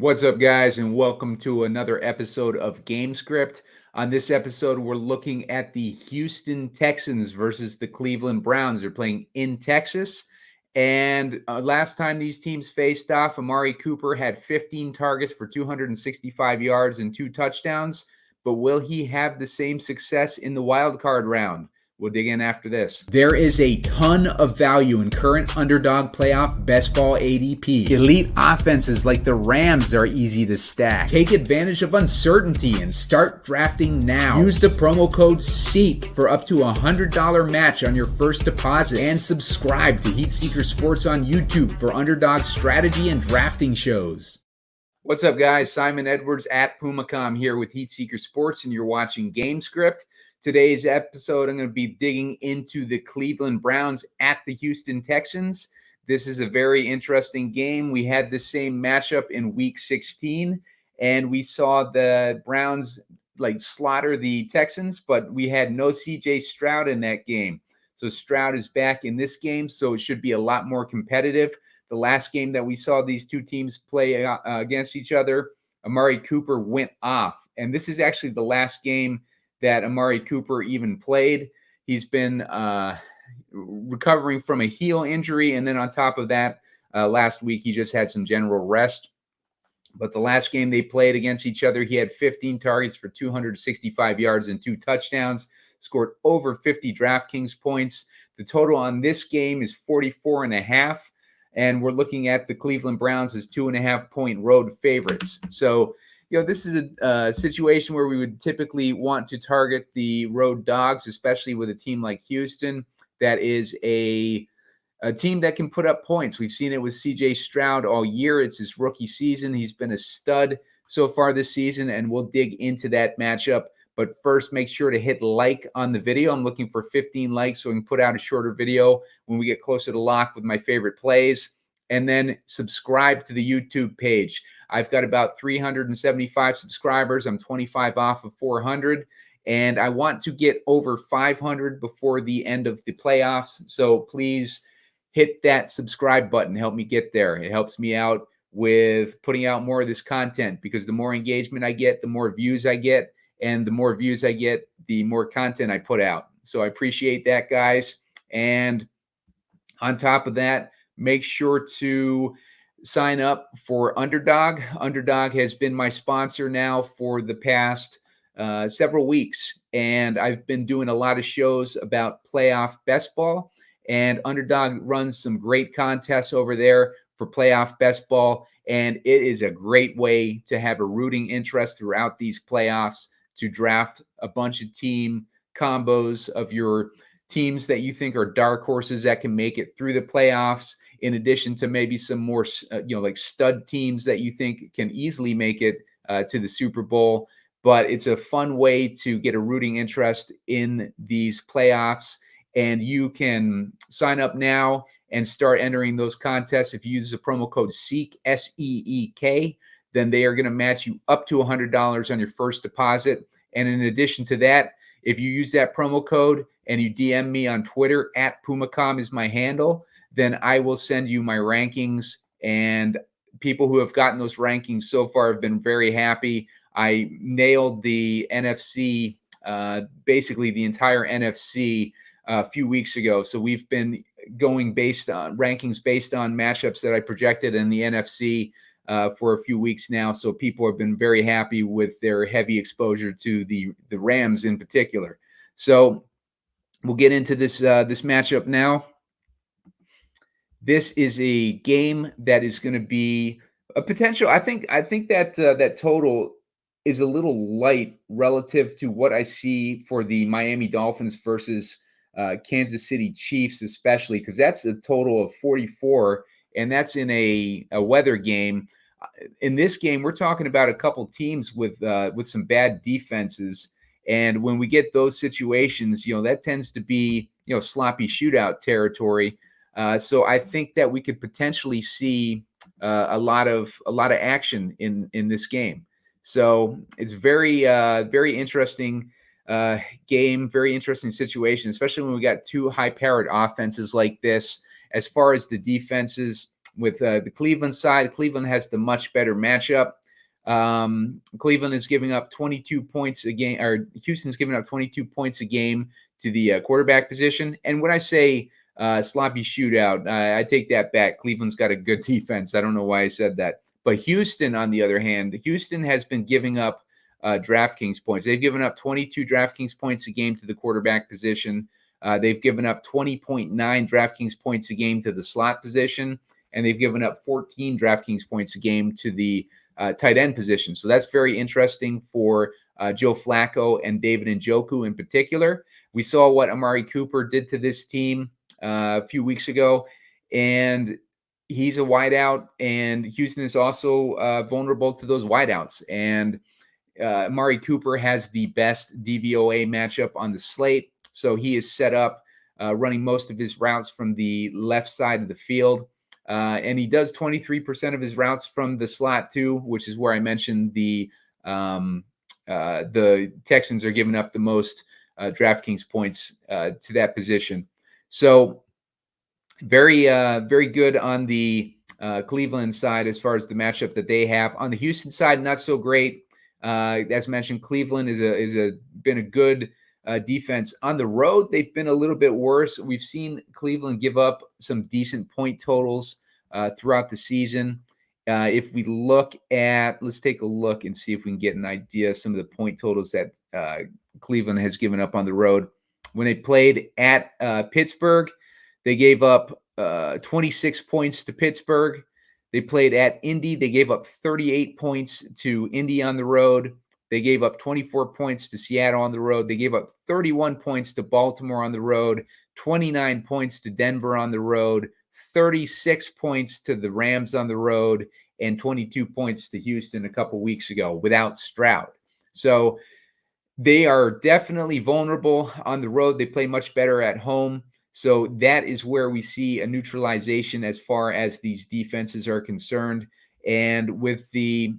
What's up, guys, and welcome to another episode of Gamescript. On this episode, we're looking at the Houston Texans versus the Cleveland Browns. They're playing in Texas. And last time these teams faced off, Amari Cooper had 15 targets for 265 yards and 2 touchdowns. But will he have the same success in the wildcard round? We'll dig in after this. There is a ton of value in current underdog playoff best ball ADP. Elite offenses like the Rams are easy to stack. Take advantage of uncertainty and start drafting now. Use the promo code SEEK for up to a $100 match on your first deposit. And subscribe to Heat Seeker Sports on YouTube for underdog strategy and drafting shows. What's up, guys? Simon Edwards at Pumacom here with Heat Seeker Sports, and you're watching Gamescript. Today's episode, I'm going to be digging into the Cleveland Browns at the Houston Texans. This is a very interesting game. We had the same matchup in Week 16, and we saw the Browns slaughter the Texans, but we had no CJ Stroud in that game. So Stroud is back in this game, so it should be a lot more competitive. The last game that we saw these two teams play against each other, Amari Cooper went off, and this is actually the last game that Amari Cooper even played. He's been recovering from a heel injury, and then on top of that, last week he just had some general rest. But the last game they played against each other, he had 15 targets for 265 yards and 2 touchdowns, scored over 50 DraftKings points. The total on this game is 44.5, and we're looking at the Cleveland Browns as 2.5-point road favorites. So, this is a situation where we would typically want to target the road dogs, especially with a team like Houston that is a team that can put up points. We've seen it with CJ Stroud all year. It's his rookie season. He's been a stud so far this season, and we'll dig into that matchup. But first, make sure to hit like on the video. I'm looking for 15 likes so we can put out a shorter video when we get closer to lock with my favorite plays. And then subscribe to the YouTube page. I've got about 375 subscribers. I'm 25 off of 400, and I want to get over 500 before the end of the playoffs. So please hit that subscribe button. Help me get there. It helps me out with putting out more of this content, because the more engagement I get, the more views I get, and the more views I get, the more content I put out. So I appreciate that, guys. And on top of that, make sure to sign up for Underdog. Underdog has been my sponsor now for the past several weeks, and I've been doing a lot of shows about playoff best ball, and Underdog runs some great contests over there for playoff best ball, and it is a great way to have a rooting interest throughout these playoffs, to draft a bunch of team combos of your teams that you think are dark horses that can make it through the playoffs, in addition to maybe some more, stud teams that you think can easily make it to the Super Bowl. But it's a fun way to get a rooting interest in these playoffs. And you can sign up now and start entering those contests. If you use the promo code SEEK, SEEK, then they are going to match you up to $100 on your first deposit. And in addition to that, if you use that promo code and you DM me on Twitter, at Pumacom is my handle, then I will send you my rankings. And people who have gotten those rankings so far have been very happy. I nailed the NFC, basically the entire NFC a few weeks ago. So we've been going based on rankings based on matchups that I projected in the NFC for a few weeks now. So people have been very happy with their heavy exposure to the Rams in particular. So we'll get into this matchup now. This is a game that is going to be a potential. I think that that total is a little light relative to what I see for the Miami Dolphins versus Kansas City Chiefs, especially because that's a total of 44, and that's in a weather game. In this game, we're talking about a couple teams with some bad defenses, and when we get those situations, that tends to be sloppy shootout territory. So I think that we could potentially see a lot of action in this game. So it's very interesting game, very interesting situation, especially when we got two high-powered offenses like this. As far as the defenses, with the Cleveland side. Cleveland has the much better matchup. Cleveland is giving up 22 points a game, or Houston's giving up 22 points a game to the quarterback position. And when I say sloppy shootout, I take that back. Cleveland's got a good defense. I don't know why I said that. But Houston, on the other hand, Houston has been giving up DraftKings points. They've given up 22 DraftKings points a game to the quarterback position. They've given up 20.9 DraftKings points a game to the slot position, and they've given up 14 DraftKings points a game to the tight end position. So that's very interesting for Joe Flacco and David Njoku in particular. We saw what Amari Cooper did to this team a few weeks ago, and he's a wideout, and Houston is also vulnerable to those wideouts. And Amari Cooper has the best DVOA matchup on the slate, so he is set up running most of his routes from the left side of the field. And he does 23% of his routes from the slot too, which is where I mentioned the Texans are giving up the most DraftKings points to that position. So very good on the Cleveland side as far as the matchup that they have. On the Houston side, not so great. As mentioned, Cleveland is been a good defense. On the road, they've been a little bit worse. We've seen Cleveland give up some decent point totals throughout the season. If we look at, let's take a look and see if we can get an idea of some of the point totals that Cleveland has given up on the road. When they played at Pittsburgh, they gave up 26 points to Pittsburgh. They played at Indy. They gave up 38 points to Indy on the road. They gave up 24 points to Seattle on the road. They gave up 31 points to Baltimore on the road, 29 points to Denver on the road, 36 points to the Rams on the road, and 22 points to Houston a couple weeks ago without Stroud. So they are definitely vulnerable on the road. They play much better at home. So that is where we see a neutralization as far as these defenses are concerned. And with the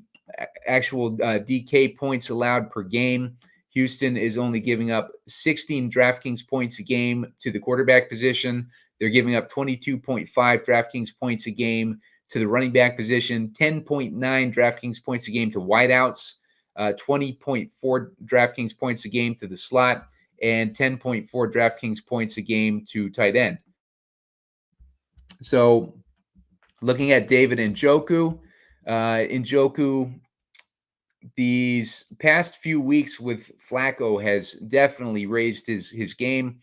actual DK points allowed per game, Houston is only giving up 16 DraftKings points a game to the quarterback position. They're giving up 22.5 DraftKings points a game to the running back position, 10.9 DraftKings points a game to wideouts, 20.4 DraftKings points a game to the slot, and 10.4 DraftKings points a game to tight end. So looking at David Njoku, Njoku, these past few weeks with Flacco has definitely raised his game.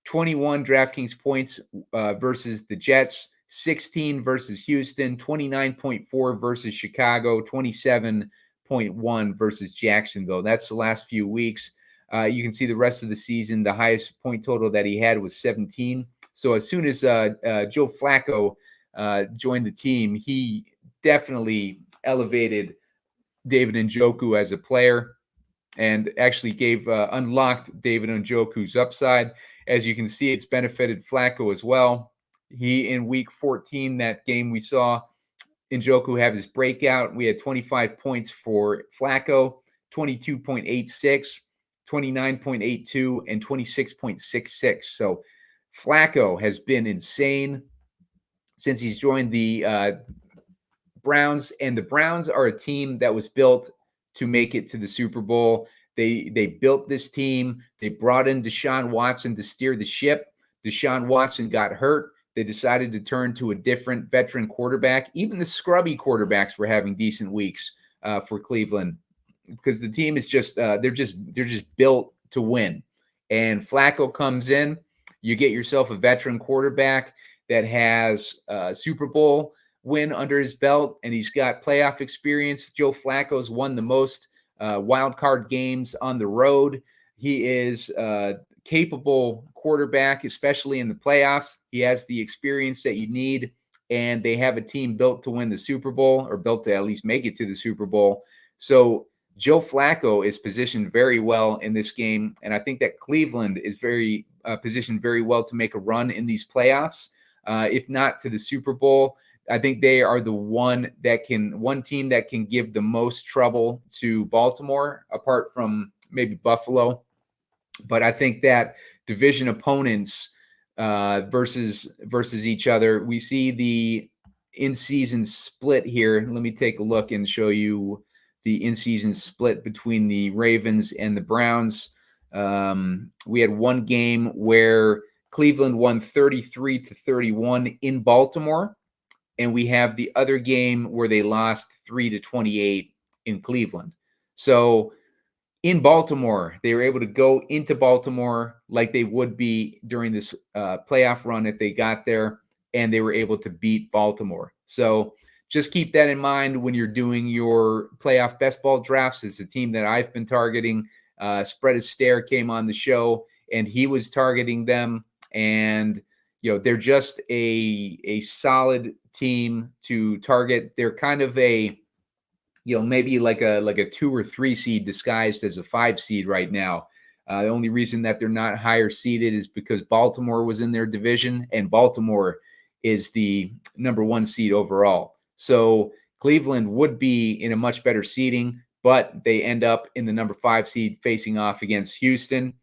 21 DraftKings points versus the Jets, 16 versus Houston, 29.4 versus Chicago, 27.1 versus Jacksonville. That's the last few weeks. You can see the rest of the season, the highest point total that he had was 17. So as soon as Joe Flacco joined the team, he definitely elevated David Njoku as a player and actually unlocked David Njoku's upside. As you can see, it's benefited Flacco as well. He, in week 14, that game we saw Njoku have his breakout. We had 25 points for Flacco, 22.86, 29.82, and 26.66. So Flacco has been insane since he's joined the Browns, and the Browns are a team that was built to make it to the Super Bowl. They built this team. They brought in Deshaun Watson to steer the ship. Deshaun Watson got hurt. They decided to turn to a different veteran quarterback. Even the scrubby quarterbacks were having decent weeks for Cleveland because the team is just they're just built to win. And Flacco comes in. You get yourself a veteran quarterback that has a Super Bowl win under his belt, and he's got playoff experience. Joe Flacco's won the most wild card games on the road. He is capable quarterback, especially in the playoffs. He has the experience that you need, and they have a team built to win the Super Bowl, or built to at least make it to the Super Bowl. So Joe Flacco is positioned very well in this game, and I think that Cleveland is very positioned very well to make a run in these playoffs, if not to the Super Bowl. I think they are the one team that can give the most trouble to Baltimore, apart from maybe Buffalo. But I think that division opponents versus each other, we see the in-season split here. Let me take a look and show you the in-season split between the Ravens and the Browns. We had one game where Cleveland won 33-31 in Baltimore, and we have the other game where they lost 3-28 in Cleveland. So in Baltimore, they were able to go into Baltimore like they would be during this playoff run if they got there, and they were able to beat Baltimore. So just keep that in mind when you're doing your playoff best ball drafts. It's a team that I've been targeting. Spread a Stare came on the show, and he was targeting them. And they're just a solid team to target. They're kind of a maybe like a 2 or 3 seed disguised as a 5 seed right now. The only reason that they're not higher seeded is because Baltimore was in their division, and Baltimore is the number 1 seed overall. So Cleveland would be in a much better seeding, but they end up in the number 5 seed facing off against Houston.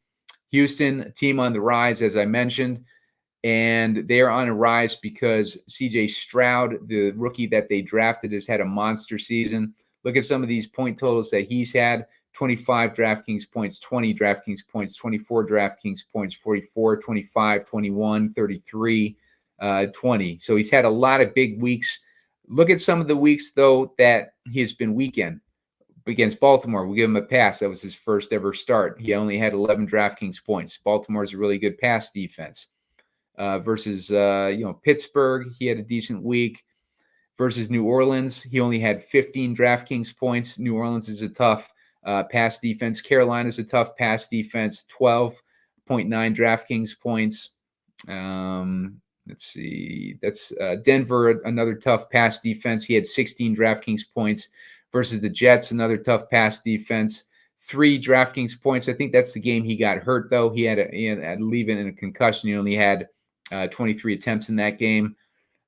Houston, team on the rise, as I mentioned, and they are on a rise because CJ Stroud, the rookie that they drafted, has had a monster season. Look at some of these point totals that he's had: 25 DraftKings points, 20 DraftKings points, 24 DraftKings points, 44, 25, 21, 33, 20. So he's had a lot of big weeks. Look at some of the weeks, though, that he has been weekend. Against Baltimore, we'll give him a pass. That was his first ever start. He only had 11 DraftKings points. Baltimore is a really good pass defense. Versus Pittsburgh, he had a decent week. Versus New Orleans, he only had 15 DraftKings points. New Orleans is a tough pass defense. Carolina is a tough pass defense. 12.9 DraftKings points. Let's see. That's Denver, another tough pass defense. He had 16 DraftKings points. Versus the Jets, another tough pass defense. 3 DraftKings points. I think that's the game he got hurt, though. He had leaving in a concussion. He only had 23 attempts in that game.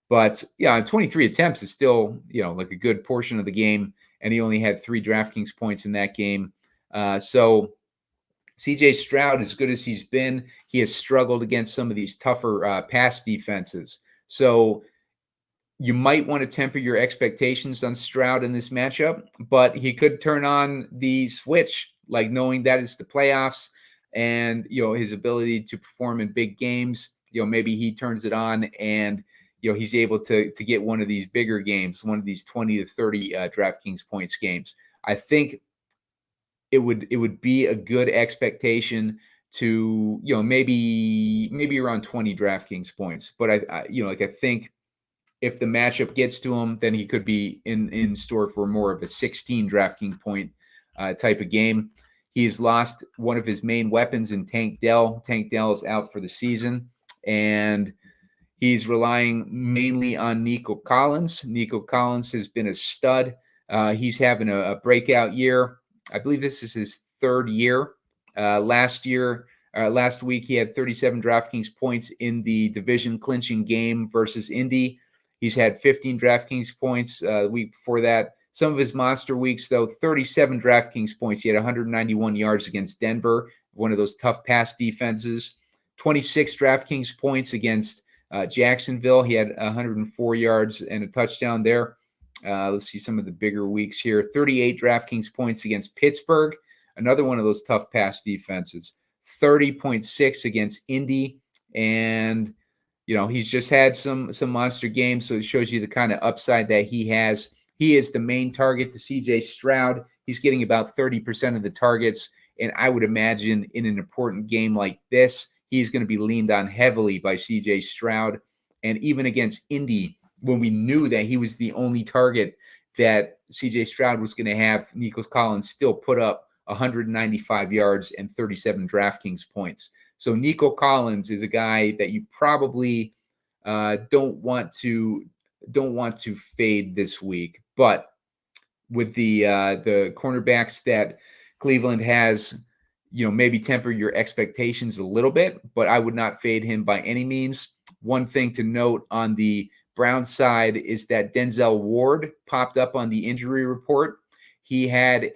But 23 attempts is still, like a good portion of the game. And he only had 3 DraftKings points in that game. So CJ Stroud, as good as he's been, he has struggled against some of these tougher pass defenses. So you might want to temper your expectations on Stroud in this matchup, but he could turn on the switch, like knowing that it's the playoffs and, his ability to perform in big games. Maybe he turns it on and, he's able to get one of these bigger games, one of these 20 to 30 DraftKings points games. I think it would be a good expectation to, maybe around 20 DraftKings points. But I think if the matchup gets to him, then he could be in store for more of a 16 DraftKings point type of game. He's lost one of his main weapons in Tank Dell. Tank Dell is out for the season, and he's relying mainly on Nico Collins. Nico Collins has been a stud. He's having a breakout year. I believe this is his 3rd year. Last week, he had 37 DraftKings points in the division clinching game versus Indy. He's had 15 DraftKings points the week before that. Some of his monster weeks, though, 37 DraftKings points. He had 191 yards against Denver, one of those tough pass defenses. 26 DraftKings points against Jacksonville. He had 104 yards and a touchdown there. Let's see some of the bigger weeks here. 38 DraftKings points against Pittsburgh, another one of those tough pass defenses. 30.6 against Indy, and he's just had some monster games, so it shows you the kind of upside that he has. He is the main target to CJ Stroud. He's getting about 30% of the targets, and I would imagine in an important game like this, he's going to be leaned on heavily by CJ Stroud. And even against Indy, when we knew that he was the only target that CJ Stroud was going to have, Nico Collins still put up 195 yards and 37 DraftKings points. So Nico Collins is a guy that you probably don't want to fade this week. But with the cornerbacks that Cleveland has, maybe temper your expectations a little bit, but I would not fade him by any means. One thing to note on the Browns side is that Denzel Ward popped up on the injury report. He had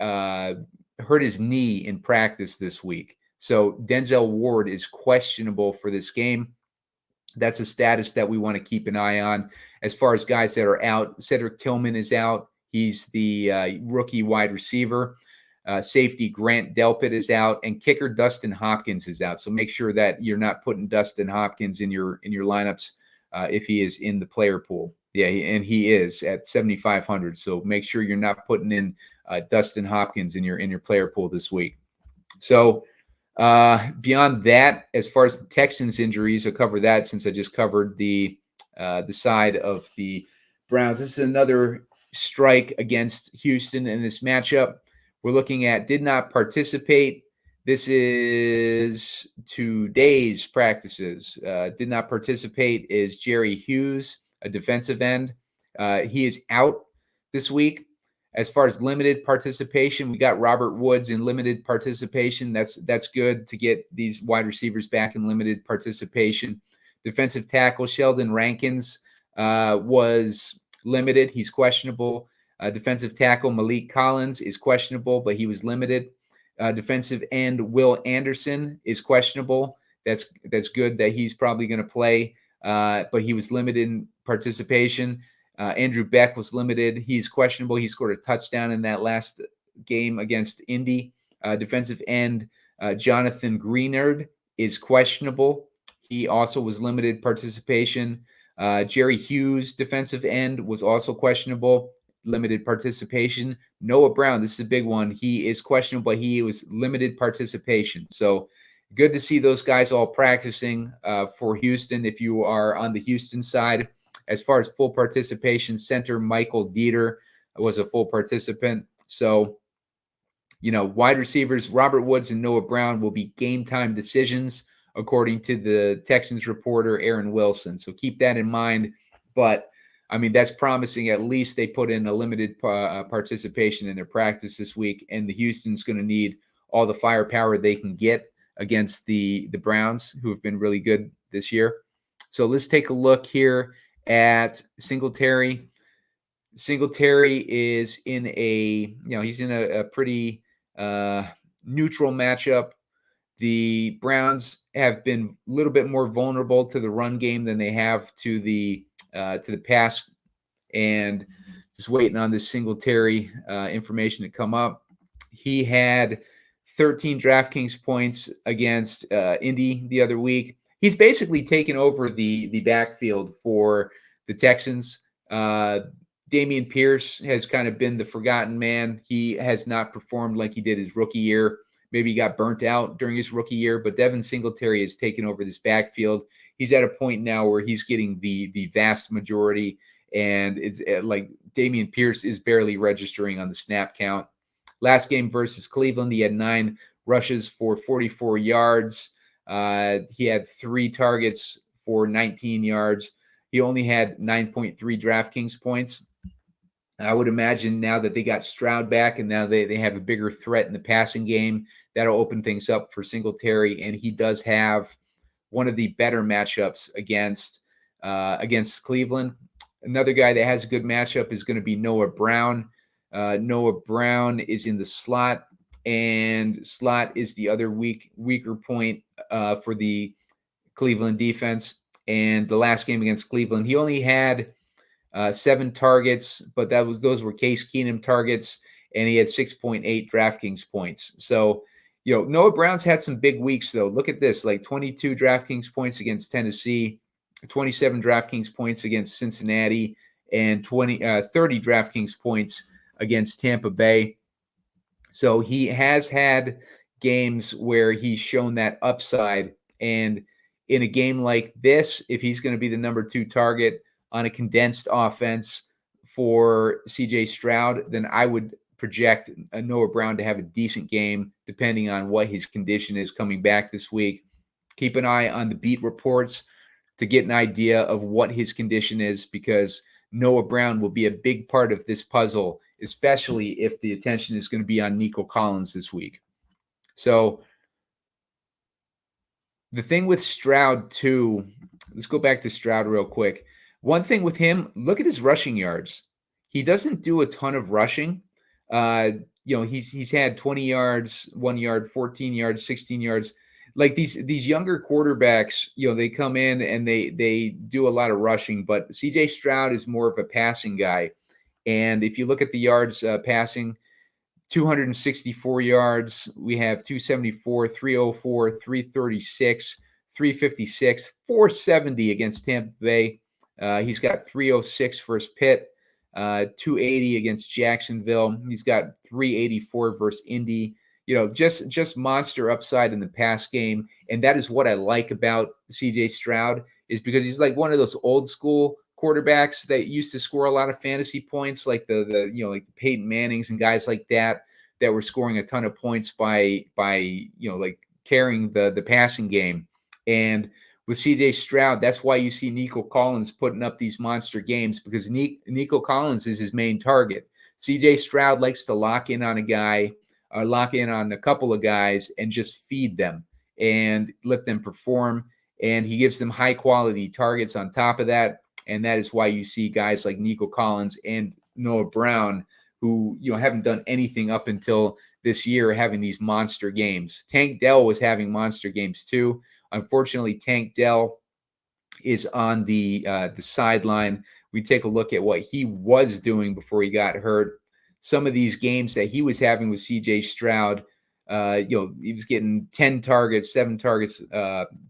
hurt his knee in practice this week. So Denzel Ward is questionable for this game. That's a status that we want to keep an eye on. As far as guys that are out, Cedric Tillman is out. He's the rookie wide receiver. Safety Grant Delpit is out, and kicker Dustin Hopkins is out. So make sure that you're not putting Dustin Hopkins in your lineups if he is in the player pool. Yeah, and he is at 7,500. So make sure you're not putting in Dustin Hopkins in your player pool this week. So beyond that, as far as the Texans injuries, I'll cover that since I just covered the side of the Browns. This is another strike against Houston in this matchup. We're looking at did not participate. This is today's practices. Did not participate is Jerry Hughes, a defensive end. He is out this week. As far as limited participation, we got Robert Woods in limited participation. That's good to get these wide receivers back in limited participation. Defensive tackle Sheldon Rankins was limited. He's questionable. Defensive tackle Malik Collins is questionable, but he was limited. Defensive end Will Anderson is questionable. That's good that he's probably going to play, but he was limited in participation. Andrew Beck was limited. He's questionable. He scored a touchdown in that last game against Indy. Defensive end Jonathan Greenard is questionable. He also was limited participation. Jerry Hughes, defensive end, was also questionable, limited participation. Noah Brown, this is a big one. He is questionable, but he was limited participation. So good to see those guys all practicing for Houston if you are on the Houston side. As far as full participation, center Michael Dieter was a full participant. So, wide receivers, Robert Woods and Noah Brown will be game time decisions, according to the Texans reporter, Aaron Wilson. So keep that in mind. But, that's promising. At least they put in a limited participation in their practice this week, and the Houston's going to need all the firepower they can get against the Browns, who have been really good this year. So let's take a look here at Singletary. Singletary is in he's in a pretty neutral matchup. The Browns have been a little bit more vulnerable to the run game than they have to the pass, and just waiting on this Singletary information to come up. He had 13 DraftKings points against Indy the other week. He's basically taken over the backfield for the Texans. Dameon Pierce has kind of been the forgotten man. He has not performed like he did his rookie year. Maybe he got burnt out during his rookie year, but Devin Singletary has taken over this backfield. He's at a point now where he's getting the vast majority, and it's like Dameon Pierce is barely registering on the snap count. Last game versus Cleveland, he had 9 rushes for 44 yards. He had 3 targets for 19 yards. He only had 9.3 DraftKings points. I would imagine now that they got Stroud back and now they have a bigger threat in the passing game, that'll open things up for Singletary. And he does have one of the better matchups against Cleveland. Another guy that has a good matchup is going to be Noah Brown. Noah Brown is in the slot, and slot is the other weaker point for the Cleveland defense. And the last game against Cleveland, he only had 7 targets, but those were Case Keenum targets, and he had 6.8 DraftKings points. So, Noah Brown's had some big weeks, though. Look at this, like 22 DraftKings points against Tennessee, 27 DraftKings points against Cincinnati, and 30 DraftKings points against Tampa Bay. So he has had games where he's shown that upside. And in a game like this, if he's going to be the number 2 target on a condensed offense for CJ Stroud, then I would project Noah Brown to have a decent game, depending on what his condition is coming back this week. Keep an eye on the beat reports to get an idea of what his condition is, because Noah Brown will be a big part of this puzzle, especially if the attention is going to be on Nico Collins this week. So the thing with Stroud too, let's go back to Stroud real quick. One thing with him, look at his rushing yards. He doesn't do a ton of rushing. He's had 20 yards, 1 yard, 14 yards, 16 yards. like these younger quarterbacks, they come in and they do a lot of rushing, but CJ Stroud is more of a passing guy. And if you look at the yards passing, 264 yards, we have 274, 304, 336, 356, 470 against Tampa Bay. He's got 306 versus Pitt, 280 against Jacksonville. He's got 384 versus Indy. Just monster upside in the pass game. And that is what I like about CJ Stroud, is because he's like one of those old school quarterbacks that used to score a lot of fantasy points, like the like the Peyton Mannings and guys like that were scoring a ton of points by like carrying the passing game. And with CJ Stroud, that's why you see Nico Collins putting up these monster games, because Nico Collins is his main target. CJ Stroud likes to lock in on a guy, or lock in on a couple of guys, and just feed them and let them perform. And he gives them high quality targets on top of that. And that is why you see guys like Nico Collins and Noah Brown, who haven't done anything up until this year, having these monster games. Tank Dell was having monster games too. Unfortunately, Tank Dell is on the sideline. We take a look at what he was doing before he got hurt. Some of these games that he was having with CJ Stroud, he was getting 10 targets, 7 targets,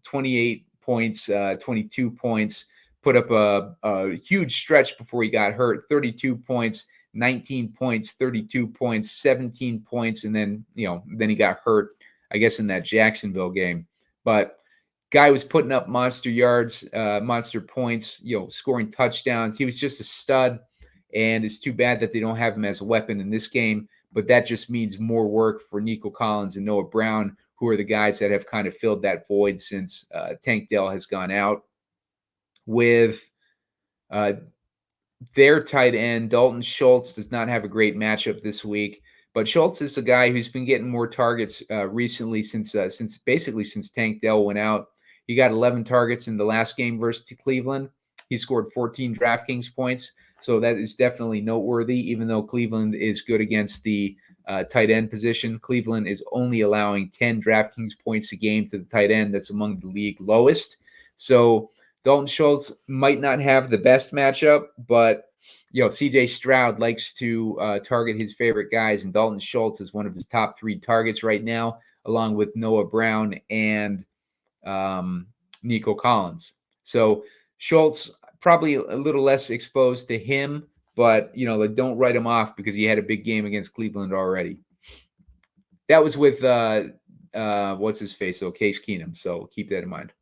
28 points, 22 points. Put up a huge stretch before he got hurt, 32 points, 19 points, 32 points, 17 points. And then, then he got hurt, I guess, in that Jacksonville game. But guy was putting up monster yards, monster points, scoring touchdowns. He was just a stud. And it's too bad that they don't have him as a weapon in this game. But that just means more work for Nico Collins and Noah Brown, who are the guys that have kind of filled that void since Tank Dell has gone out. With their tight end, Dalton Schultz does not have a great matchup this week, but Schultz is a guy who's been getting more targets recently since Tank Dell went out. He got 11 targets in the last game versus Cleveland. He scored 14 DraftKings points, so that is definitely noteworthy. Even though Cleveland is good against the tight end position, Cleveland is only allowing 10 DraftKings points a game to the tight end. That's among the league lowest. So Dalton Schultz might not have the best matchup, but CJ Stroud likes to target his favorite guys, and Dalton Schultz is one of his top 3 targets right now, along with Noah Brown and Nico Collins. So Schultz probably a little less exposed to him, but don't write him off because he had a big game against Cleveland already. That was with what's his face? So Case Keenum. So keep that in mind.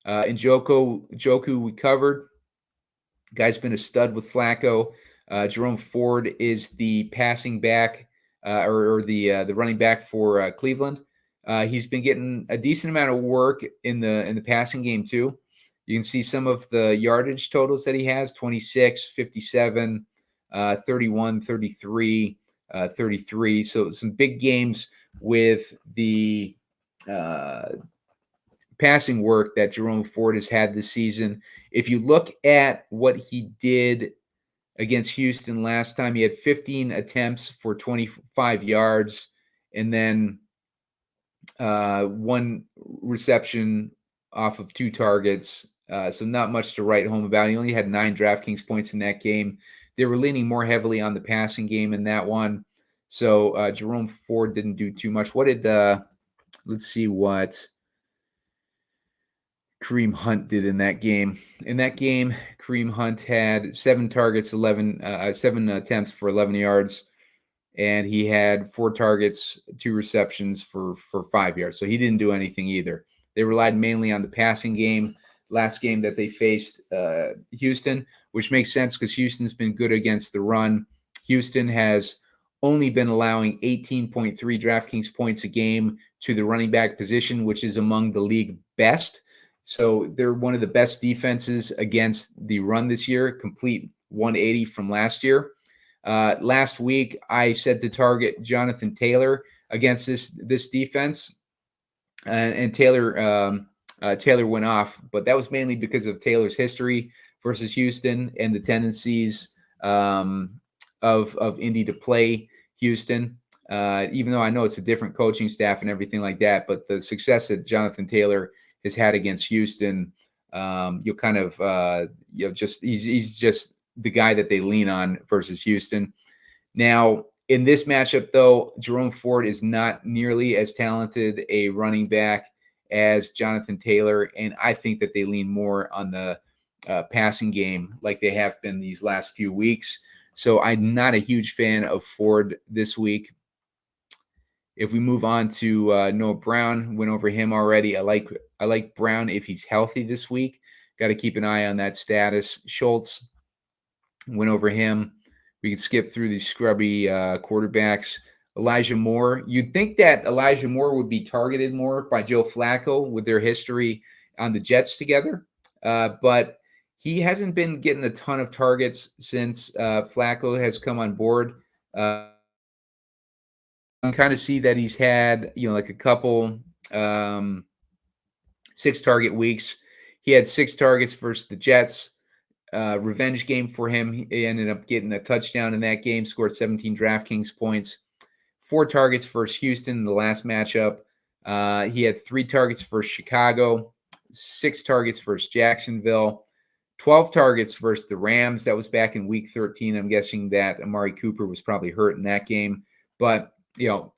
Njoku we covered. Guy's been a stud with Flacco. Jerome Ford is the passing back or the running back for Cleveland. He's been getting a decent amount of work in the passing game too. You can see some of the yardage totals that he has: 26, 57, 31, 33, 33. So some big games with the passing work that Jerome Ford has had this season. If you look at what he did against Houston last time, he had 15 attempts for 25 yards and then 1 reception off of 2 targets. So not much to write home about. He only had 9 DraftKings points in that game. They were leaning more heavily on the passing game in that one. So Jerome Ford didn't do too much. What did let's see what Kareem Hunt did in that game. In that game, Kareem Hunt had 7 targets, 7 attempts for 11 yards, and he had 4 targets, 2 receptions for 5 yards. So he didn't do anything either. They relied mainly on the passing game last game that they faced Houston, which makes sense because Houston's been good against the run. Houston has only been allowing 18.3 DraftKings points a game to the running back position, which is among the league best. So they're one of the best defenses against the run this year, complete 180 from last year. Last week, I said to target Jonathan Taylor against this defense, and Taylor went off, but that was mainly because of Taylor's history versus Houston and the tendencies of Indy to play Houston. even though I know it's a different coaching staff and everything like that. But the success that Jonathan Taylor has had against Houston, you'll kind of, just he's just the guy that they lean on versus Houston. Now, in this matchup, though, Jerome Ford is not nearly as talented a running back as Jonathan Taylor, and I think that they lean more on the passing game like they have been these last few weeks. So I'm not a huge fan of Ford this week. If we move on to Noah Brown, went over him already. I like Brown if he's healthy this week. Got to keep an eye on that status. Schultz, went over him. We can skip through these scrubby quarterbacks. Elijah Moore. You'd think that Elijah Moore would be targeted more by Joe Flacco with their history on the Jets together. But he hasn't been getting a ton of targets since Flacco has come on board. You can kind of see that he's had, like a couple 6-target weeks. He had 6 targets versus the Jets. Revenge game for him. He ended up getting a touchdown in that game, scored 17 DraftKings points. 4 targets versus Houston in the last matchup. He had 3 targets versus Chicago, 6 targets versus Jacksonville, 12 targets versus the Rams. That was back in week 13. I'm guessing that Amari Cooper was probably hurt in that game. But,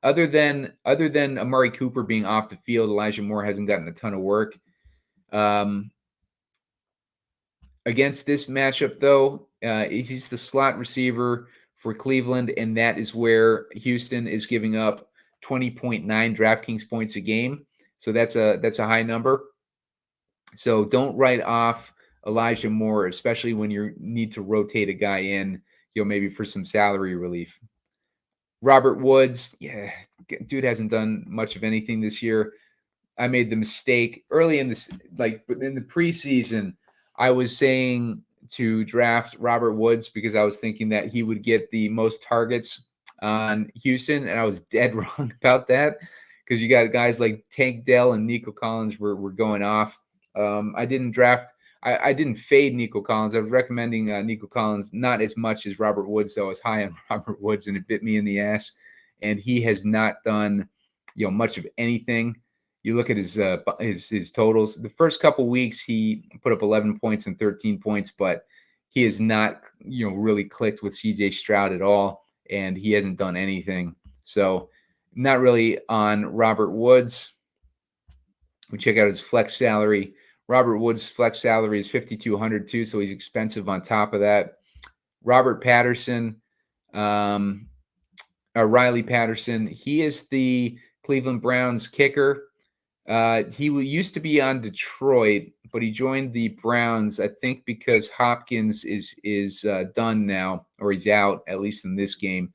other than Amari Cooper being off the field, Elijah Moore hasn't gotten a ton of work. Against this matchup, though, he's the slot receiver for Cleveland, and that is where Houston is giving up 20.9 DraftKings points a game. So that's a high number. So don't write off Elijah Moore, especially when you need to rotate a guy in, maybe for some salary relief. Robert Woods, dude hasn't done much of anything this year. I made the mistake early in this, in the preseason. I was saying to draft Robert Woods because I was thinking that he would get the most targets on Houston, and I was dead wrong about that because you got guys like Tank Dell and Nico Collins were going off. I didn't fade Nico Collins. I was recommending Nico Collins, not as much as Robert Woods, though. I was high on Robert Woods, and it bit me in the ass. And he has not done, much of anything. You look at his totals. The first couple weeks, he put up 11 points and 13 points, but he has not, really clicked with CJ Stroud at all, and he hasn't done anything. So, not really on Robert Woods. We check out his flex salary. Robert Woods' flex salary is $5,200 too, so he's expensive on top of that. Robert Patterson, Riley Patterson, he is the Cleveland Browns kicker. He used to be on Detroit, but he joined the Browns, I think, because Hopkins is done now, or he's out, at least in this game.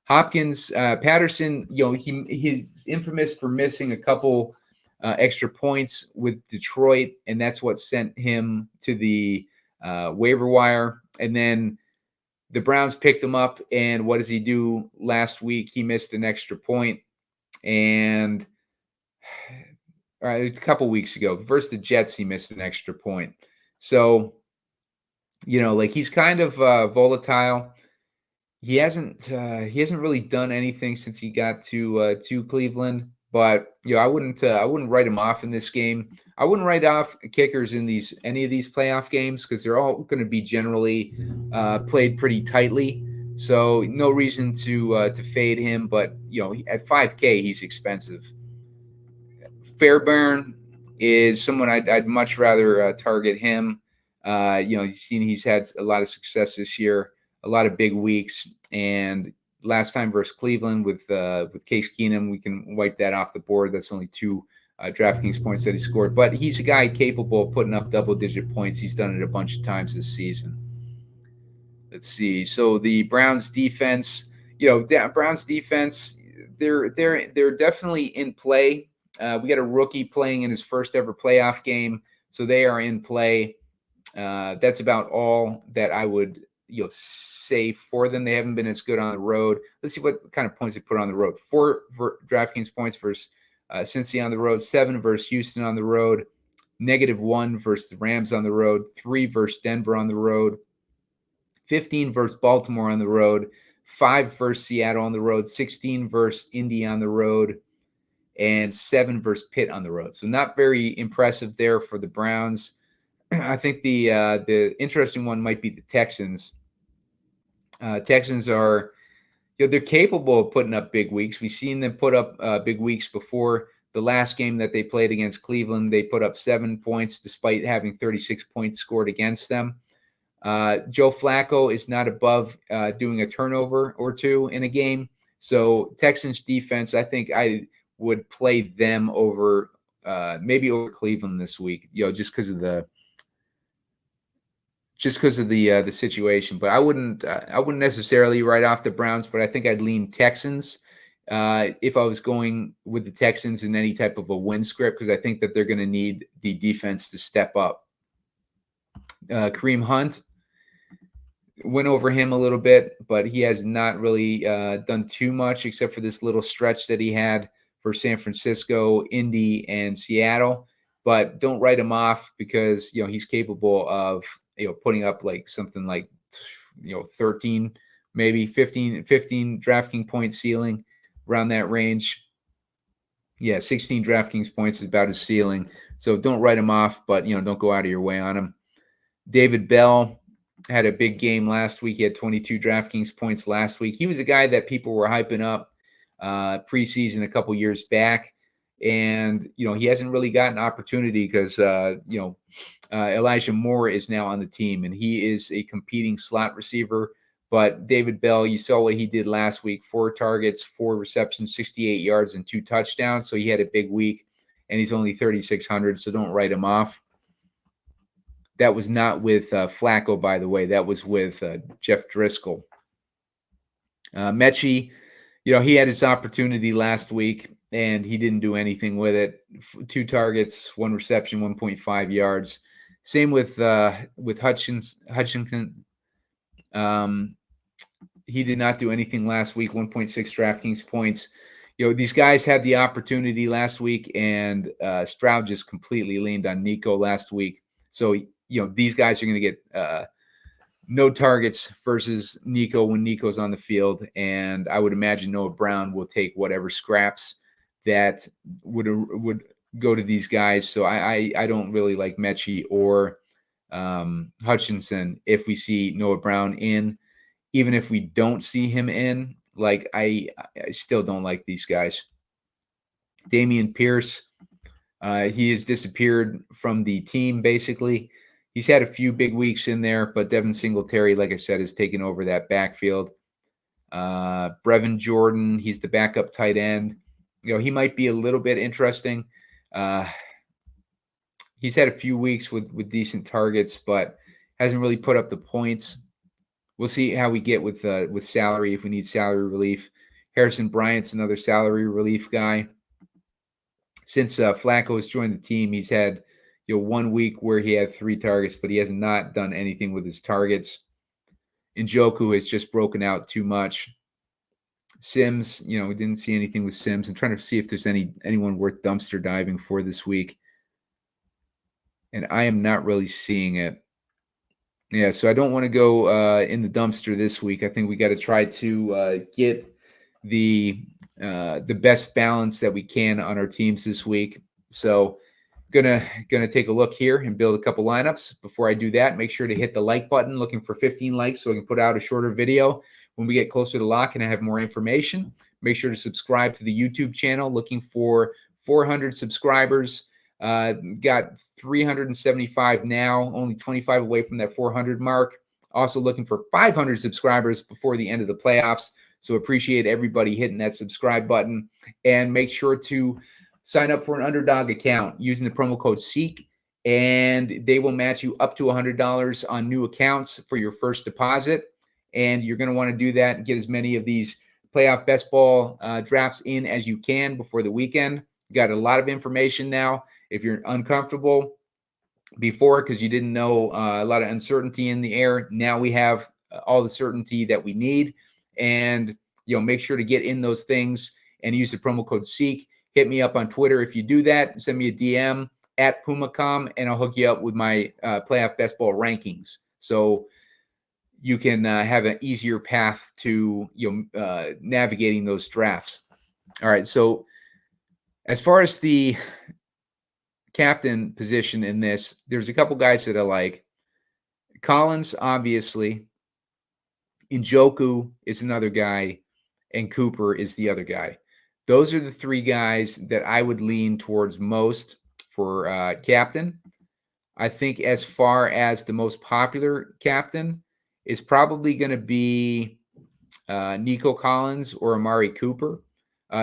Patterson, he's infamous for missing a couple extra points with Detroit, and that's what sent him to the waiver wire. And then the Browns picked him up, and what does he do last week? He missed an extra point, and a couple weeks ago versus the Jets, he missed an extra point. So, he's kind of volatile. He hasn't really done anything since he got to Cleveland. But I wouldn't write him off in this game. I wouldn't write off kickers in any of these playoff games because they're all going to be generally played pretty tightly. So no reason to fade him. But at $5K, he's expensive. Fairbairn is someone I'd much rather target him. He's had a lot of success this year, a lot of big weeks, and last time versus Cleveland with Case Keenum, we can wipe that off the board. That's only 2 DraftKings points that he scored. But he's a guy capable of putting up double-digit points. He's done it a bunch of times this season. Let's see. So the Browns defense, Browns defense, they're definitely in play. We got a rookie playing in his first ever playoff game, so they are in play. That's about all that I would say for them. They haven't been as good on the road. Let's see what kind of points they put on the road. 4 DraftKings points versus Cincy on the road, 7 versus Houston on the road, -1 versus the Rams on the road, 3 versus Denver on the road, 15 versus Baltimore on the road, 5 versus Seattle on the road, 16 versus Indy on the road, and 7 versus Pitt on the road. So not very impressive there for the Browns. I think the interesting one might be the Texans. Texans are, they're capable of putting up big weeks. We've seen them put up big weeks before. The last game that they played against Cleveland, they put up 7 points despite having 36 points scored against them. Joe Flacco is not above doing a turnover or two in a game. So Texans defense, I think I would play them over maybe over Cleveland this week, just because of the situation. But I wouldn't necessarily write off the Browns, but I think I'd lean Texans if I was going with the Texans in any type of a win script, because I think that they're going to need the defense to step up. Kareem Hunt, went over him a little bit, but he has not really done too much except for this little stretch that he had for San Francisco, Indy, and Seattle. But don't write him off because he's capable of putting up like something like 13, maybe 15 DraftKings point ceiling, around that range. Yeah, 16 DraftKings points is about his ceiling. So don't write him off, but don't go out of your way on him. David Bell had a big game last week. He had 22 DraftKings points last week. He was a guy that people were hyping up preseason a couple years back. And, he hasn't really gotten opportunity because, Elijah Moore is now on the team, and he is a competing slot receiver. But David Bell, you saw what he did last week, 4 targets, 4 receptions, 68 yards, and 2 touchdowns. So he had a big week, and he's only 3,600, so don't write him off. That was not with Flacco, by the way. That was with Jeff Driscoll. Mechie, he had his opportunity last week, and he didn't do anything with it. 2 targets, 1 reception, 1.5 yards. Same with Hutchinson. He did not do anything last week, 1.6 DraftKings points. These guys had the opportunity last week, and Stroud just completely leaned on Nico last week. So, these guys are going to get no targets versus Nico when Nico's on the field. And I would imagine Noah Brown will take whatever scraps that would go to these guys. So I don't really like Mechie or Hutchinson if we see Noah Brown in. Even if we don't see him in, I still don't like these guys. Dameon Pierce, he has disappeared from the team, basically. He's had a few big weeks in there, but Devin Singletary, like I said, has taken over that backfield. Brevin Jordan, he's the backup tight end. He might be a little bit interesting. He's had a few weeks with decent targets, but hasn't really put up the points. We'll see how we get with salary, if we need salary relief. Harrison Bryant's another salary relief guy. Since Flacco has joined the team, he's had 1 week where he had 3 targets, but he has not done anything with his targets. Njoku has just broken out too much. Sims, we didn't see anything with Sims. I'm trying to see if there's anyone worth dumpster diving for this week. And I am not really seeing it. Yeah, so I don't want to go in the dumpster this week. I think we got to try to get the best balance that we can on our teams this week. So gonna take a look here and build a couple lineups. Before I do that, make sure to hit the like button. Looking for 15 likes so I can put out a shorter video when we get closer to lock and I have more information. Make sure to subscribe to the YouTube channel. Looking for 400 subscribers. Got 375 now, only 25 away from that 400 mark. Also looking for 500 subscribers before the end of the playoffs. So appreciate everybody hitting that subscribe button, and make sure to sign up for an Underdog account using the promo code SEEK, and they will match you up to $100 on new accounts for your first deposit. And you're going to want to do that and get as many of these playoff best ball drafts in as you can before the weekend. Got a lot of information now. If you're uncomfortable before because you didn't know, a lot of uncertainty in the air, now we have all the certainty that we need. And make sure to get in those things and use the promo code SEEK. Hit me up on Twitter if you do that. Send me a DM at Pumacom, and I'll hook you up with my playoff best ball rankings. So you can have an easier path to navigating those drafts. All right, so as far as the captain position in this, there's a couple guys that I like. Collins, obviously. Njoku is another guy, and Cooper is the other guy. Those are the three guys that I would lean towards most for captain. I think as far as the most popular captain is probably going to be Nico Collins or Amari Cooper,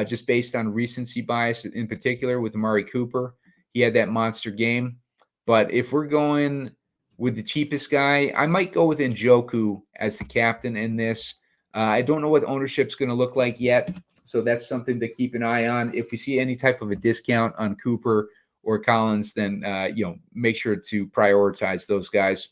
just based on recency bias in particular with Amari Cooper. He had that monster game. But if we're going with the cheapest guy, I might go with Njoku as the captain in this. I don't know what ownership's going to look like yet, so that's something to keep an eye on. If we see any type of a discount on Cooper or Collins, then make sure to prioritize those guys.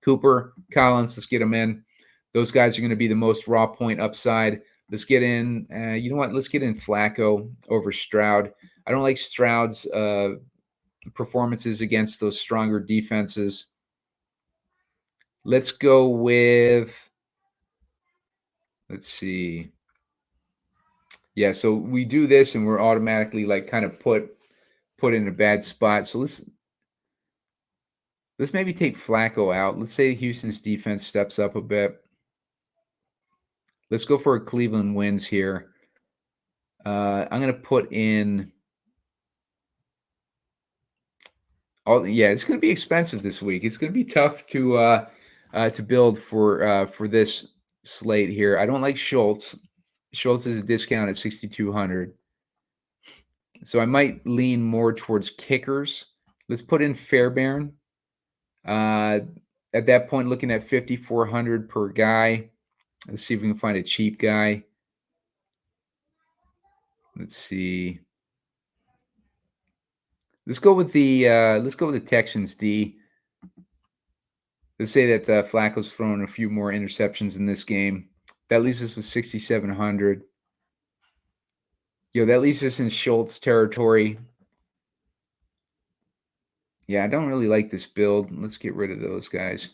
Cooper, Collins, let's get them in. Those guys are going to be the most raw point upside. Let's get in. You know what? Let's get in Flacco over Stroud. I don't like Stroud's performances against those stronger defenses. Let's go with, let's see. Yeah, so we do this and we're automatically like kind of put in a bad spot. So let's maybe take Flacco out. Let's say Houston's defense steps up a bit. Let's go for a Cleveland wins here. I'm going to put in. It's going to be expensive this week. It's going to be tough to build for this slate here. I don't like Schultz. Schultz is a discount at 6,200. So I might lean more towards kickers. Let's put in Fairbairn. At that point, looking at 5,400 per guy. Let's see if we can find a cheap guy. Let's see. Let's go with the Texans D. Let's say that Flacco's thrown a few more interceptions in this game. That leaves us with 6,700. That leaves us in Schultz territory. Yeah, I don't really like this build. Let's get rid of those guys.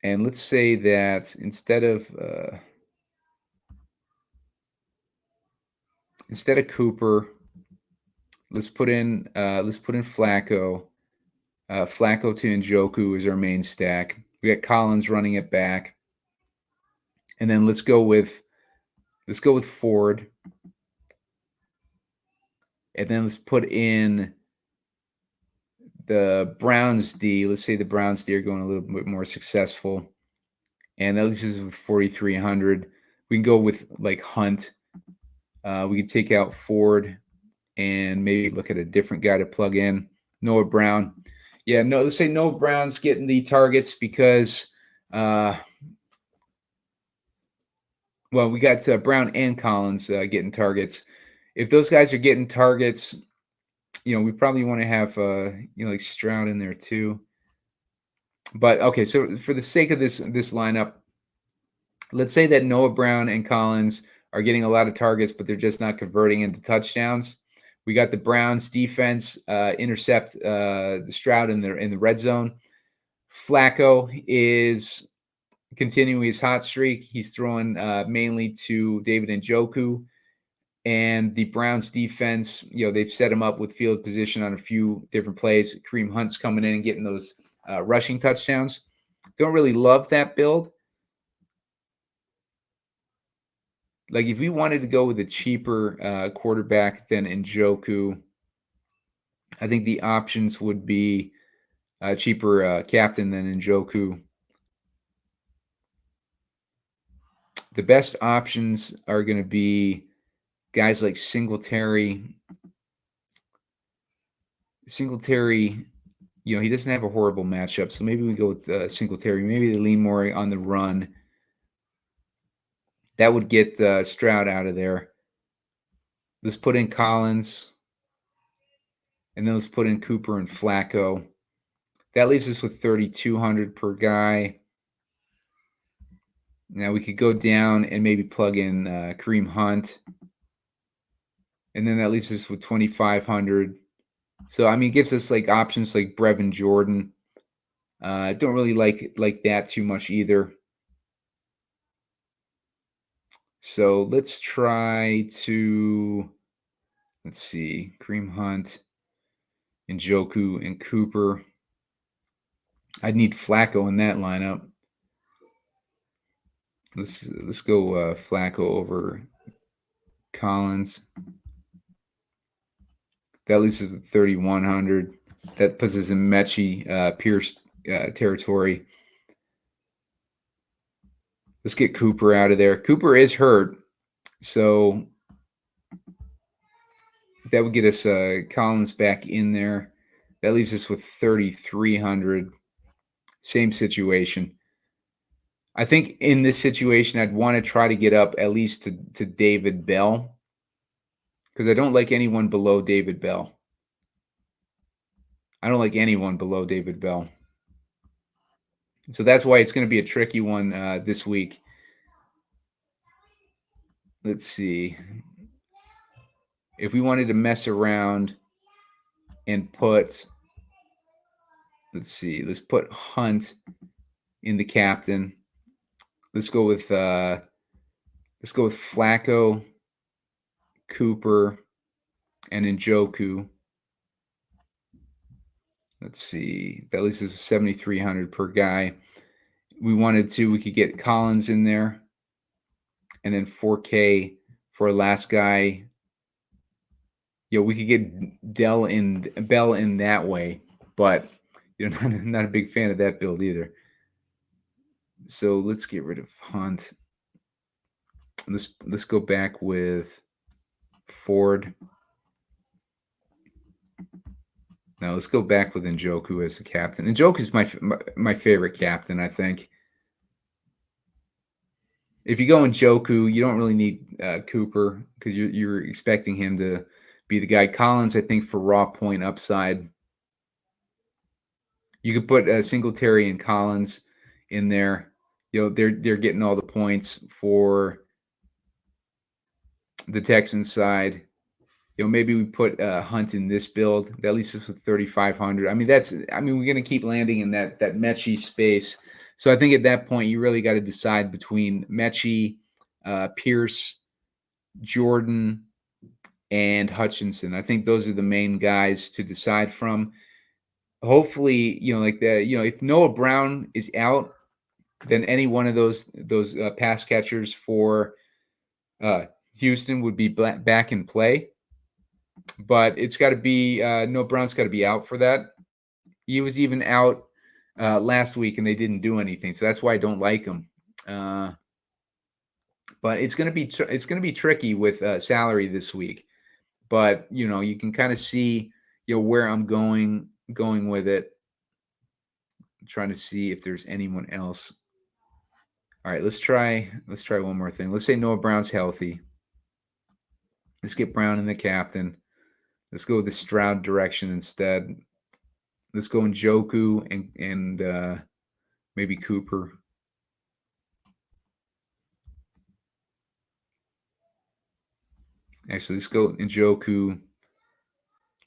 And let's say that instead of Cooper, let's put in Flacco. Flacco to Njoku is our main stack. We got Collins running it back. And then let's go with Ford. And then let's put in the Browns D. Let's say the Browns D are going a little bit more successful. And at least this is with 4,300. We can go with like Hunt. We can take out Ford and maybe look at a different guy to plug in. Noah Brown. Yeah, no, let's say Noah Brown's getting the targets because we got Brown and Collins getting targets. If those guys are getting targets, we probably want to have like Stroud in there too. But okay, so for the sake of this lineup, let's say that Noah Brown and Collins are getting a lot of targets, but they're just not converting into touchdowns. We got the Browns defense intercept the Stroud in the red zone. Flacco is continuing his hot streak. He's throwing mainly to David Njoku. And the Browns defense, they've set him up with field position on a few different plays. Kareem Hunt's coming in and getting those rushing touchdowns. Don't really love that build. Like if we wanted to go with a cheaper quarterback than Njoku, I think the options would be a cheaper captain than Njoku. The best options are going to be guys like Singletary. Singletary, he doesn't have a horrible matchup, so maybe we go with Singletary. Maybe they lean more on the run. That would get Stroud out of there. Let's put in Collins. And then let's put in Cooper and Flacco. That leaves us with 3,200 per guy. Now we could go down and maybe plug in Kareem Hunt. And then that leaves us with 2,500. So, it gives us like options like Brevin Jordan. Don't really like that too much either. So let's try to, let's see, Kareem Hunt, Njoku, and Cooper. I'd need Flacco in that lineup. Let's go Flacco over Collins. That leaves us at 3,100. That puts us in Mechie Pierce territory. Let's get Cooper out of there. Cooper is hurt, so that would get us Collins back in there. That leaves us with 3,300. Same situation. I think in this situation, I'd want to try to get up at least to David Bell, because I don't like anyone below David Bell. I don't like anyone below David Bell. So that's why it's going to be a tricky one this week. Let's see. If we wanted to mess around and put, let's see, let's put Hunt in the captain. Let's go with Flacco, Cooper, and Njoku. Let's see. That leaves us 7,300 per guy. We wanted to, we could get Collins in there, and then 4K for a last guy. We could get Bell in that way, but not a big fan of that build either. So let's get rid of Hunt. Let's go back with Ford. Now let's go back with Njoku as the captain. Njoku is my favorite captain, I think. If you go Njoku, you don't really need Cooper, because you're expecting him to be the guy. Collins, I think, for raw point upside. You could put Singletary and Collins in there. They're getting all the points for the Texans side. Maybe we put Hunt in this build. That leaves us with 3,500. I mean, we're going to keep landing in that Mechie space. So I think at that point, you really got to decide between Mechie, Pierce, Jordan, and Hutchinson. I think those are the main guys to decide from. Hopefully, if Noah Brown is out, then any one of those pass catchers for Houston would be back in play. But it's got to be Noah Brown's got to be out for that. He was even out last week, and they didn't do anything, so that's why I don't like him. But it's going to be tricky with salary this week. But you can kind of see where I'm going with it. I'm trying to see if there's anyone else. All right, let's try one more thing. Let's say Noah Brown's healthy. Let's get Brown in the captain. Let's go with the Stroud direction instead. Let's go Njoku and maybe Cooper. Actually, let's go Njoku.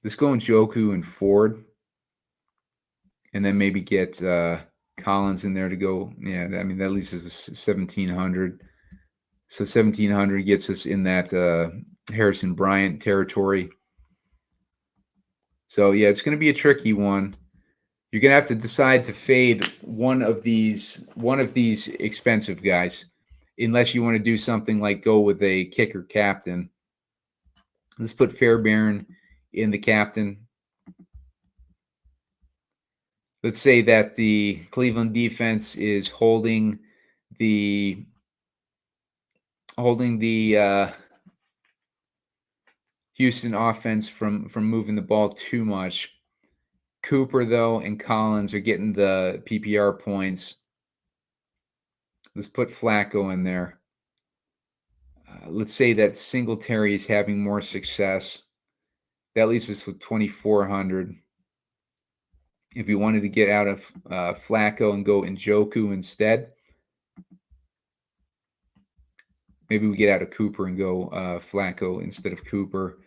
Let's go Njoku and Ford. And then maybe get Collins in there to go. Yeah, I mean, that leaves us 1,700. So 1,700 gets us in that Harrison Bryant territory. So yeah, it's going to be a tricky one. You're going to have to decide to fade one of these expensive guys, unless you want to do something like go with a kicker captain. Let's put Fairbairn in the captain. Let's say that the Cleveland defense is holding the Houston offense from moving the ball too much. Cooper, though, and Collins are getting the PPR points. Let's put Flacco in there. Let's say that Singletary is having more success. That leaves us with 2,400. If you wanted to get out of Flacco and go Njoku instead, maybe we get out of Cooper and go Flacco instead of Cooper.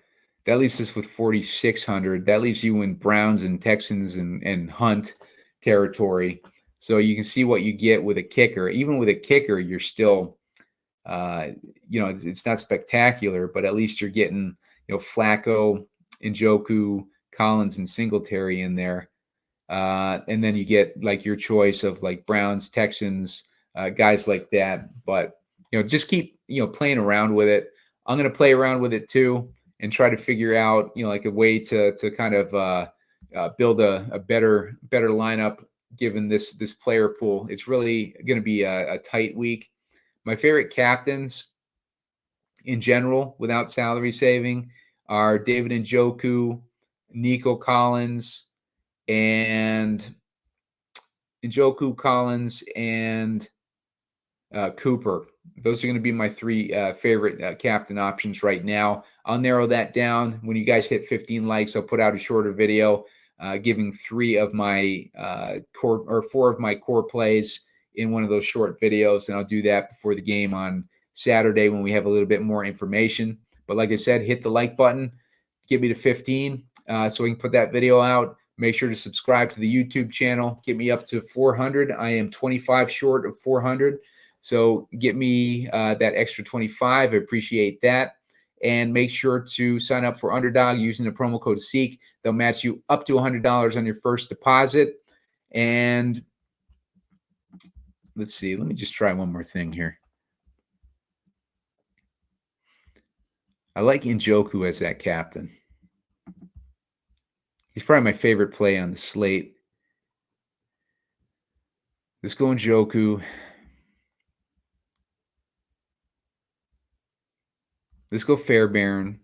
That leaves us with 4,600. That leaves you in Browns and Texans and Hunt territory. So you can see what you get with a kicker. Even with a kicker, you're still, it's not spectacular, but at least you're getting, Flacco, Njoku, Collins, and Singletary in there. And then you get like your choice of like Browns, Texans, guys like that. But, just keep, playing around with it. I'm going to play around with it too and try to figure out, like a way to kind of build a better lineup given this player pool. It's really going to be a tight week. My favorite captains in general, without salary saving, are David Njoku, Nico Collins, and Cooper. Those are going to be my three favorite captain options right now. I'll narrow that down. When you guys hit 15 likes, I'll put out a shorter video giving 4 of my core plays in one of those short videos, and I'll do that before the game on Saturday when we have a little bit more information. But like I said, hit the like button, get me to 15 so we can put that video out. Make sure to subscribe to the YouTube channel. Get me up to 400. I am 25 short of 400. So get me that extra 25. I appreciate that. And make sure to sign up for Underdog using the promo code SEEK. They'll match you up to $100 on your first deposit. And let's see. Let me just try one more thing here. I like Njoku as that captain. He's probably my favorite play on the slate. Let's go Njoku. Let's go Fairbairn.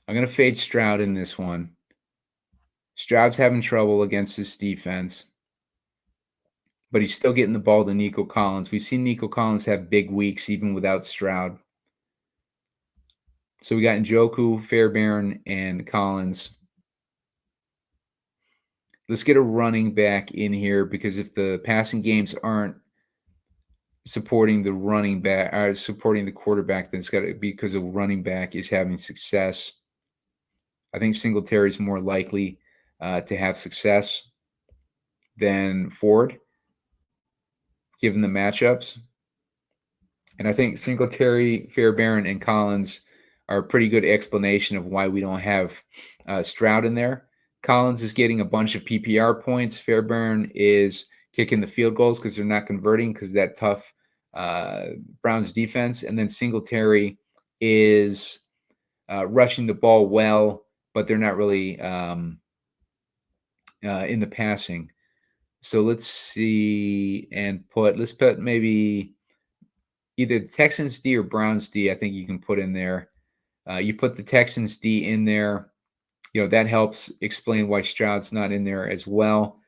I'm going to fade Stroud in this one. Stroud's having trouble against this defense, but he's still getting the ball to Nico Collins. We've seen Nico Collins have big weeks even without Stroud. So we got Njoku, Fairbairn, and Collins. Let's get a running back in here because if the passing games aren't supporting the running back or supporting the quarterback, then it's got to be because a running back is having success. I think Singletary is more likely to have success than Ford, given the matchups. And I think Singletary, Fairbairn, and Collins are a pretty good explanation of why we don't have Stroud in there. Collins is getting a bunch of PPR points. Fairbairn is kicking the field goals because they're not converting because of that tough Browns defense. And then Singletary is rushing the ball well, but they're not really in the passing. So let's see and let's put maybe either Texans D or Browns D. I think you can put in there. You put the Texans D in there. That helps explain why Stroud's not in there as well.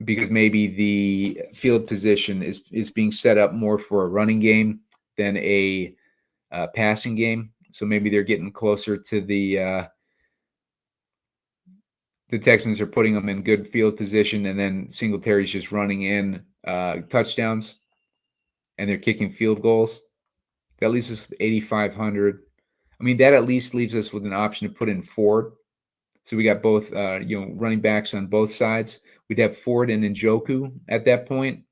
Because maybe the field position is being set up more for a running game than a passing game. So maybe they're getting closer to the Texans are putting them in good field position, and then Singletary's just running in touchdowns, and they're kicking field goals. That leaves us with 8,500. I mean, that at least leaves us with an option to put in Ford. So we got both, running backs on both sides. We'd have Ford and Njoku at that point.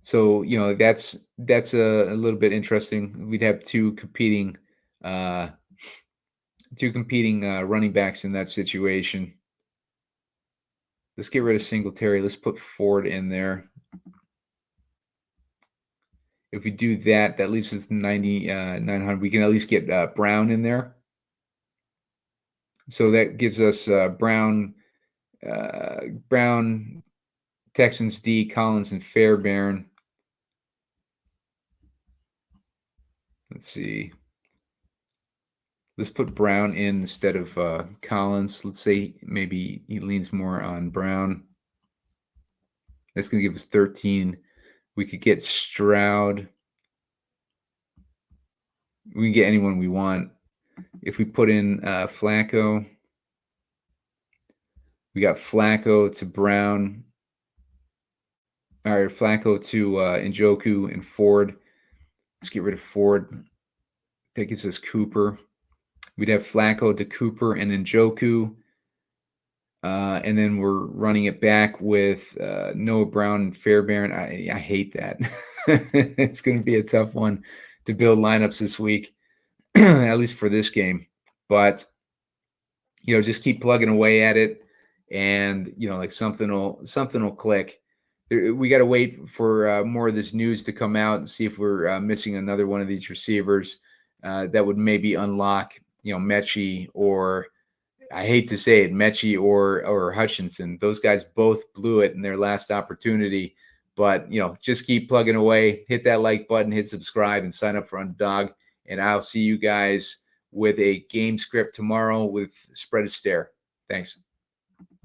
So, that's a little bit interesting. We'd have two competing running backs in that situation. Let's get rid of Singletary. Let's put Ford in there. If we do that, that leaves us 900. We can at least get Brown in there. So that gives us Brown, Texans D, Collins, and Fairbairn. Let's see. Let's put Brown in instead of Collins. Let's say maybe he leans more on Brown. That's going to give us 13. We could get Stroud. We can get anyone we want. If we put in Flacco, we got Flacco to Brown. All right, Flacco to Njoku and Ford. Let's get rid of Ford. That gives us Cooper. We'd have Flacco to Cooper and Njoku. And then we're running it back with Noah Brown and Fairbairn. I hate that. It's going to be a tough one to build lineups this week, at least for this game. But, just keep plugging away at it. And, like something will click. We got to wait for more of this news to come out and see if we're missing another one of these receivers that would maybe unlock, Mechie, or I hate to say it, Mechie or Hutchinson. Those guys both blew it in their last opportunity. But, just keep plugging away. Hit that like button, hit subscribe, and sign up for Underdog. And I'll see you guys with a game script tomorrow with Spread a Stare. Thanks.